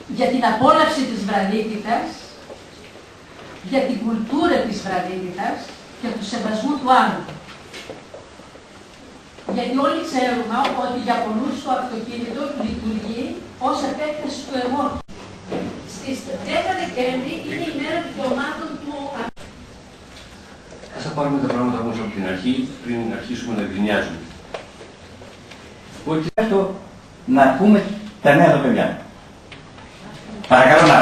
για την απόλαυση της βραδύτητας, για την κουλτούρα της βραδύτητας και του σεβασμού του άλλου. Γιατί όλοι ξέρουμε ότι για πολλούς το αυτοκίνητο λειτουργεί ως επέκταση του εγώ. Στις 10 Δεκέμβρη είναι η μέρα δικαιωμάτων του ανθρώπου. Ας πάρουμε τα πράγματα όμως από την αρχή, πριν αρχίσουμε να γκρινιάζουμε. Ότι να πούμε τα νέα τα παιδιά. Παρακαλώ να.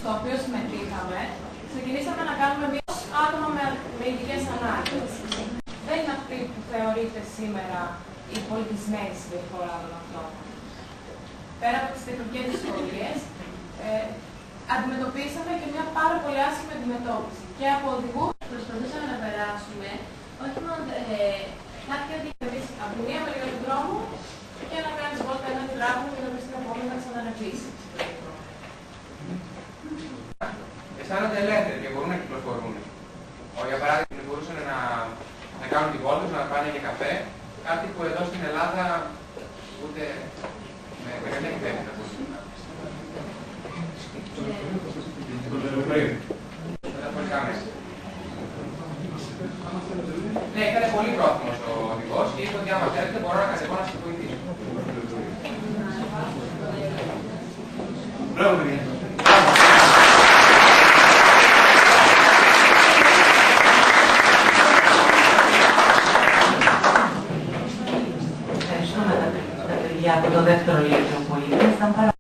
Στο οποίο συμμετείχαμε, ξεκινήσαμε να κάνουμε άτομα με ειδικές ανάγκες. Δεν είναι αυτή που θεωρείται σήμερα η πολιτισμένη συμπεριφορά των ανθρώπων. Πέρα από τις τεχνικές δυσκολίες, αντιμετωπίσαμε και μια πάρα πολύ άσχημη αντιμετώπιση. Και από οδηγούς προσπαθούσαμε να περάσουμε όχι μόνο κάποια διαφορετικά από τη μία μεριά του δρόμου και να κάνεις βόλτα ένα τετράγωνο και να βρεις την επόμενη να ξαναναπείς. Αισθάνονται ελεύθεροι και μπορούν να κυκλοφορούν. Για παράδειγμα, μπορούσαν να κάνουν τη βόλτα τους, να πάνε για καφέ, κάτι που εδώ στην Ελλάδα ούτε με καμία κυβέρνηση θα μπορούσε να ναι, ήταν πολύ πρόθυμος ο οδηγός και είπε ότι άμα θέλετε μπορώ να κατεβώ να σας βοηθήσω. Μπράβο, παιδιά. Ευχαριστούμε τα παιδιά από το δεύτερο λύκειο που ήρθαν.